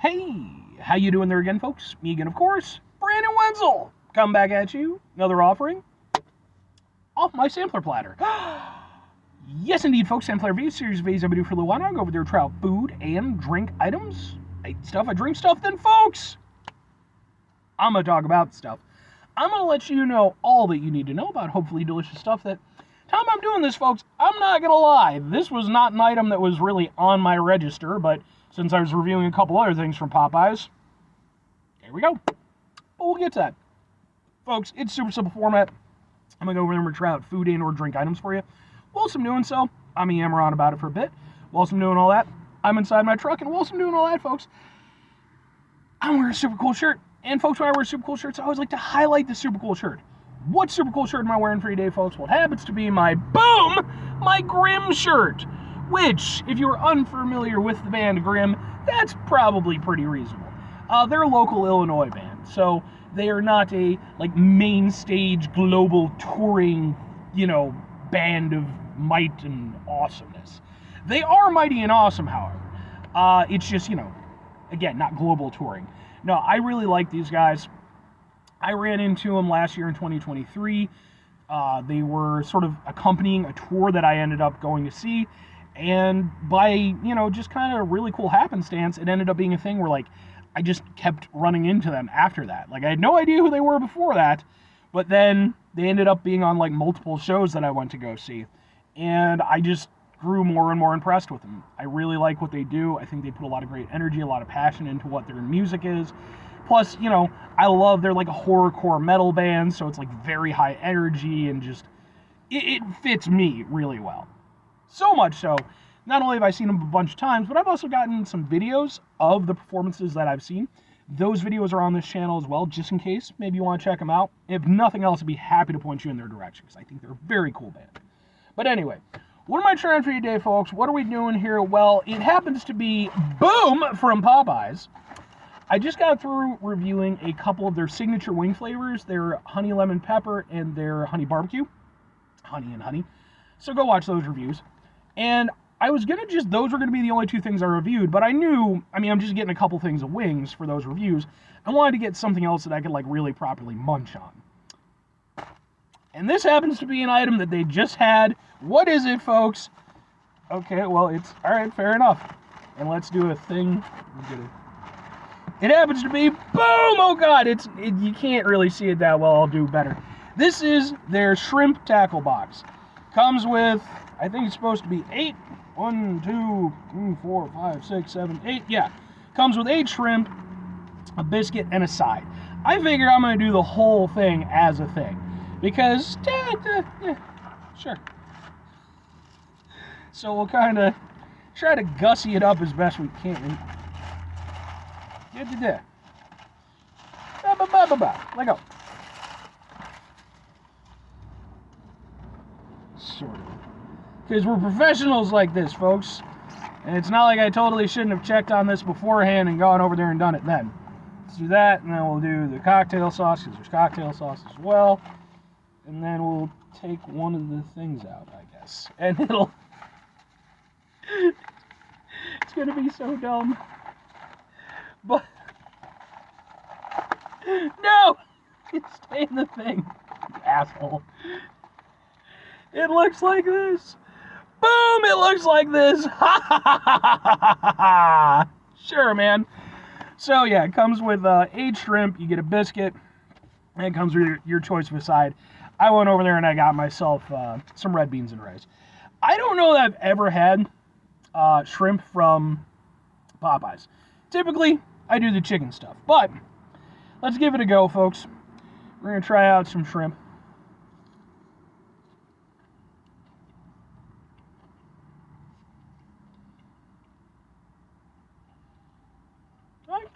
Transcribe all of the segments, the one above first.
Hey, how you doing there again, folks? Me again, of course, Brandon Wenzel. Come back at you, another offering off my sampler platter. Yes, indeed, folks, sampler review series of videos I've been doing for a little while now. I go over there to try out food and drink items. I eat stuff, I drink stuff, then, folks, I'm going to talk about stuff. I'm going to let you know all that you need to know about hopefully delicious stuff that time I'm doing this, folks, I'm not going to lie. This was not an item that was really on my register, but since I was reviewing a couple other things from Popeyes, there we go. But we'll get to that. Folks, it's super simple format. I'm going to go over there and try out food and or drink items for you. Whilst I'm doing so, I'm going to yammer on about it for a bit. Whilst I'm doing all that, I'm inside my truck, and whilst I'm doing all that, folks, I'm wearing a super cool shirt. And folks, when I wear super cool shirts, I always like to highlight the super cool shirt. What super cool shirt am I wearing for you today, folks? Well, it happens to be my Grimm shirt. Which, if you're unfamiliar with the band Grimm, that's probably pretty reasonable. They're a local Illinois band, so they are not a main stage global touring, band of might and awesomeness. They are mighty and awesome, however. It's just, again, not global touring. No, I really like these guys. I ran into them last year in 2023. They were sort of accompanying a tour that I ended up going to see. And by, just kind of really cool happenstance, it ended up being a thing where, I just kept running into them after that. I had no idea who they were before that, but then they ended up being on, multiple shows that I went to go see. And I just grew more and more impressed with them. I really like what they do. I think they put a lot of great energy, a lot of passion into what their music is. Plus, I love they're a horrorcore metal band, so it's very high energy and just, it fits me really well. So much so, not only have I seen them a bunch of times, but I've also gotten some videos of the performances that I've seen. Those videos are on this channel as well, just in case. Maybe you want to check them out. If nothing else, I'd be happy to point you in their direction, because I think they're a very cool band. But anyway, what am I trying for you today, folks? What are we doing here? Well, it happens to be Boom from Popeyes. I just got through reviewing a couple of their signature wing flavors, their honey lemon pepper and their honey barbecue. Honey and honey. So go watch those reviews. And I was going to those were going to be the only two things I reviewed, but I knew, I'm just getting a couple things of wings for those reviews. I wanted to get something else that I could really properly munch on. And this happens to be an item that they just had. What is it, folks? Okay, well, it's, all right, fair enough. And let's do a thing. It happens to be, boom, oh God, you can't really see it that well, I'll do better. This is their shrimp tackle box. Comes with, I think it's supposed to be 8. 1, 2, 3, 4, 5, 6, 7, 8. Yeah. Comes with 8 shrimp, a biscuit, and a side. I figure I'm going to do the whole thing as a thing. Because, yeah, sure. So we'll kind of try to gussy it up as best we can. Let go. Sort of. Because we're professionals like this, folks. And it's not like I totally shouldn't have checked on this beforehand and gone over there and done it then. Let's do that, and then we'll do the cocktail sauce, because there's cocktail sauce as well. And then we'll take one of the things out, I guess. And it'll... it's going to be so dumb. But... no! It's staying the thing. You asshole. It looks like this. Boom! It looks like this. Ha ha ha ha ha ha! Sure, man. So yeah, it comes with 8 shrimp. You get a biscuit, and it comes with your choice of a side. I went over there and I got myself some red beans and rice. I don't know that I've ever had shrimp from Popeyes. Typically, I do the chicken stuff, but let's give it a go, folks. We're gonna try out some shrimp.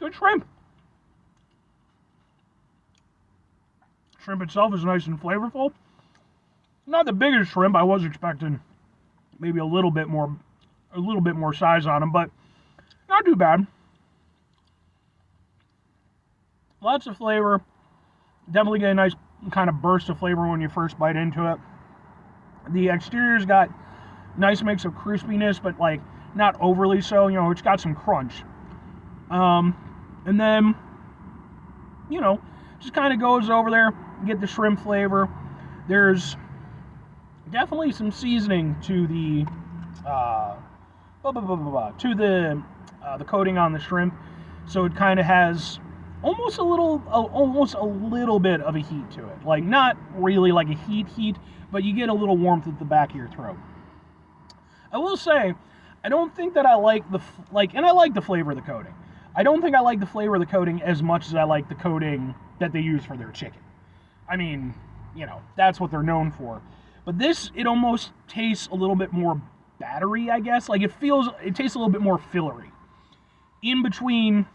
Good shrimp. Shrimp itself is nice and flavorful. Not the biggest shrimp. I was expecting maybe a little bit more size on them, but not too bad. Lots of flavor. Definitely get a nice kind of burst of flavor when you first bite into it. The exterior's got nice mix of crispiness, but not overly so. It's got some crunch. And then, just kind of goes over there, get the shrimp flavor. There's definitely some seasoning to the the coating on the shrimp, so it kind of has almost a little bit of a heat to it. Like, not really like a heat, but you get a little warmth at the back of your throat. I will say, I don't think that I like and I like the flavor of the coating. I don't think I like the flavor of the coating as much as I like the coating that they use for their chicken. I mean, that's what they're known for. But this, it almost tastes a little bit more battery, I guess. Like, it tastes a little bit more fillery. In between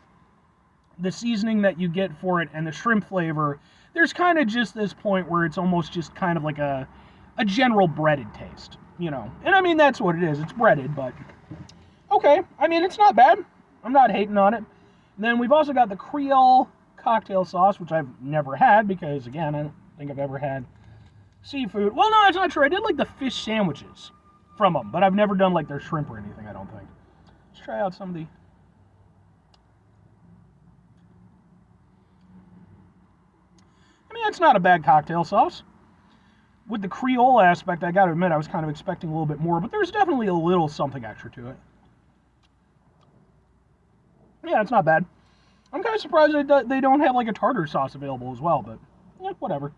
the seasoning that you get for it and the shrimp flavor, there's kind of just this point where it's almost just kind of like a general breaded taste, And I mean, that's what it is. It's breaded, but okay. I mean, it's not bad. I'm not hating on it. And then we've also got the Creole cocktail sauce, which I've never had because, again, I don't think I've ever had seafood. Well, no, that's not true. I did like the fish sandwiches from them, but I've never done like their shrimp or anything, I don't think. Let's try out some of the... I mean, that's not a bad cocktail sauce. With the Creole aspect, I gotta admit, I was kind of expecting a little bit more, but there's definitely a little something extra to it. Yeah, it's not bad. I'm kind of surprised they don't have like a tartar sauce available as well, but yeah, whatever.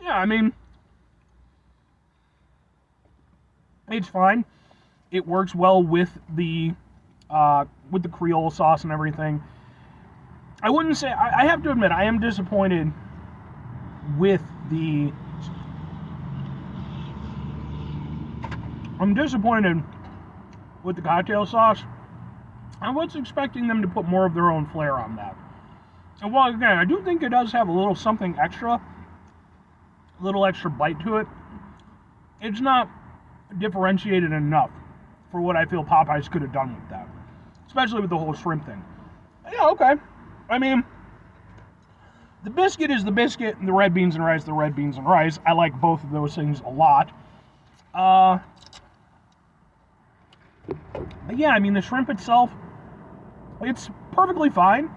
Yeah, I mean, it's fine. It works well with the Creole sauce and everything. I wouldn't say, I have to admit, I am disappointed with the cocktail sauce. I was expecting them to put more of their own flair on that. And while, again, I do think it does have a little something extra, a little extra bite to it, it's not differentiated enough for what I feel Popeyes could have done with that. Especially with the whole shrimp thing. Yeah, okay. I mean, the biscuit is the biscuit, and the red beans and rice, the red beans and rice. I like both of those things a lot. But yeah, I mean, the shrimp itself, it's perfectly fine.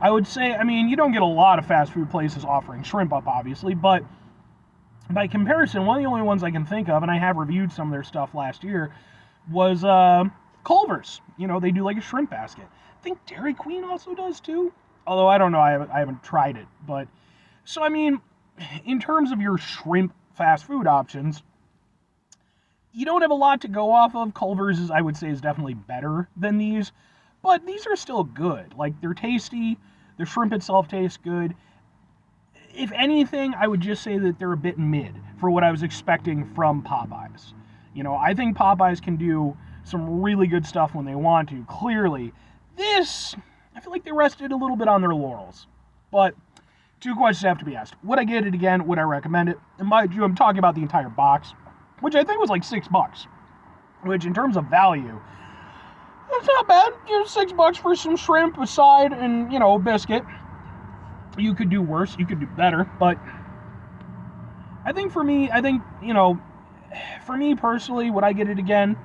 I would say, I mean, you don't get a lot of fast food places offering shrimp up, obviously, but by comparison, one of the only ones I can think of, and I have reviewed some of their stuff last year, was Culver's. They do like a shrimp basket. I think Dairy Queen also does too. Although I don't know, I haven't tried it. But so I mean, in terms of your shrimp fast food options, you don't have a lot to go off of. Culver's, I would say, is definitely better than these, but these are still good. Like, they're tasty. The shrimp itself tastes good. If anything, I would just say that they're a bit mid for what I was expecting from Popeyes. I think Popeyes can do some really good stuff when they want to. Clearly, this, I feel like they rested a little bit on their laurels. But two questions have to be asked. Would I get it again? Would I recommend it? And mind you, I'm talking about the entire box, which I think was like $6. Which, in terms of value, it's not bad. $6 for some shrimp, a side, and, a biscuit. You could do worse. You could do better. But I think for me, for me personally, would I get it again?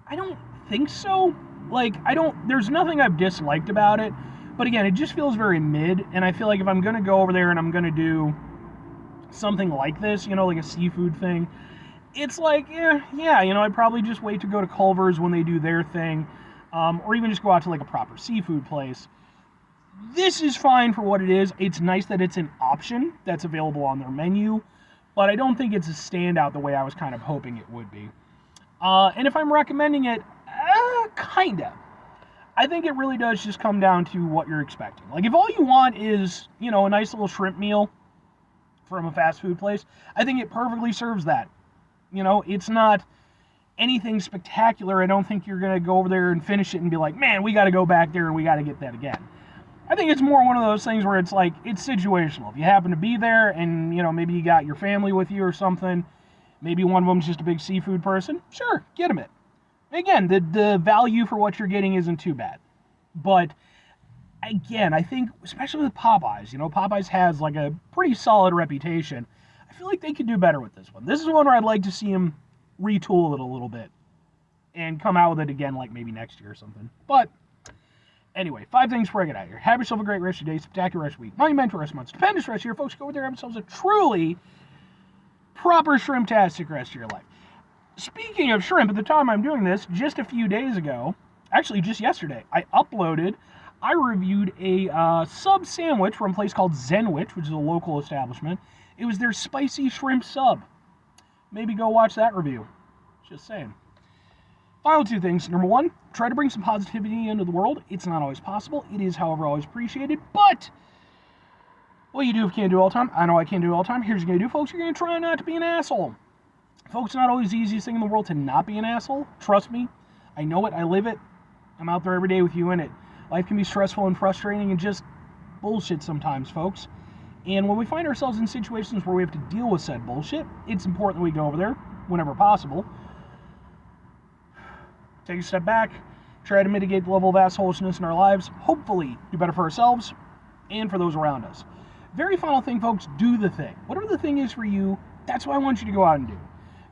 I don't think so. Like, there's nothing I've disliked about it. But again, it just feels very mid. And I feel like if I'm going to go over there and I'm going to do something like this, like a seafood thing, it's like, I'd probably just wait to go to Culver's when they do their thing. Or even just go out to like a proper seafood place. This is fine for what it is. It's nice that it's an option that's available on their menu. But I don't think it's a standout the way I was kind of hoping it would be. And if I'm recommending it, kinda. I think it really does just come down to what you're expecting. Like, if all you want is, a nice little shrimp meal from a fast food place, I think it perfectly serves that. It's not anything spectacular. I don't think you're going to go over there and finish it and be like, man, we got to go back there and we got to get that again. I think it's more one of those things where it's like, it's situational. If you happen to be there and, maybe you got your family with you or something, maybe one of them's just a big seafood person, sure, get them it. Again, the value for what you're getting isn't too bad. But again, I think, especially with Popeyes, Popeyes has like a pretty solid reputation. I feel like they could do better with this one. This is one where I'd like to see them retool it a little bit and come out with it again, like maybe next year or something. But anyway, 5 things before I get out of here. Have yourself a great rest of your day, spectacular rest of your week, monumental rest of month, stupendous rest of your folks. Go over there and have yourselves a truly proper shrimptastic rest of your life. Speaking of shrimp, at the time I'm doing this, just a few days ago, actually just yesterday, I reviewed a sub sandwich from a place called Zenwich, which is a local establishment. It was their spicy shrimp sub. Maybe go watch that review. Just saying. Final 2 things. Number 1, try to bring some positivity into the world. It's not always possible. It is, however, always appreciated. But what you do if you can't do it all the time, I know I can't do it all the time. Here's what you're going to do, folks. You're going to try not to be an asshole. Folks, it's not always the easiest thing in the world to not be an asshole. Trust me. I know it. I live it. I'm out there every day with you in it. Life can be stressful and frustrating and just bullshit sometimes, folks. And when we find ourselves in situations where we have to deal with said bullshit, it's important that we go over there whenever possible. Take a step back, try to mitigate the level of assholishness in our lives, hopefully do better for ourselves and for those around us. Very final thing, folks, do the thing. Whatever the thing is for you, that's what I want you to go out and do.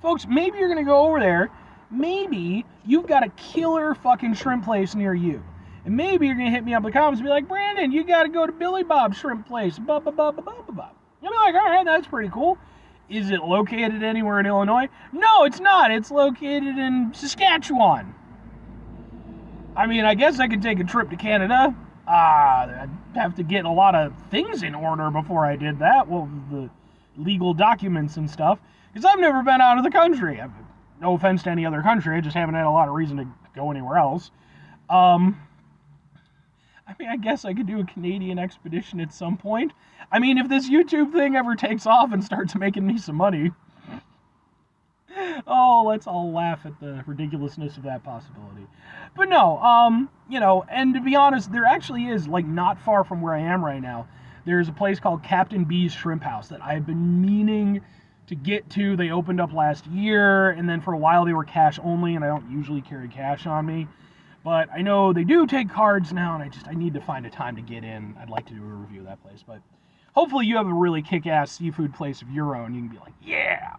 Folks, maybe you're going to go over there, maybe you've got a killer fucking shrimp place near you. And maybe you're going to hit me up in the comments and be like, Brandon, you got to go to Billy Bob's Shrimp Place. I'll be like, all right, that's pretty cool. Is it located anywhere in Illinois? No, it's not. It's located in Saskatchewan. I mean, I guess I could take a trip to Canada. I'd have to get a lot of things in order before I did that. Well, the legal documents and stuff. Because I've never been out of the country. No offense to any other country. I just haven't had a lot of reason to go anywhere else. I mean, I guess I could do a Canadian expedition at some point. I mean, if this YouTube thing ever takes off and starts making me some money. Oh, let's all laugh at the ridiculousness of that possibility. But no, and to be honest, there actually is, like, not far from where I am right now, there's a place called Captain B's Shrimp House that I've been meaning to get to. They opened up last year, and then for a while they were cash only, and I don't usually carry cash on me. But I know they do take cards now, and I need to find a time to get in. I'd like to do a review of that place. But hopefully you have a really kick-ass seafood place of your own. You can be like, yeah,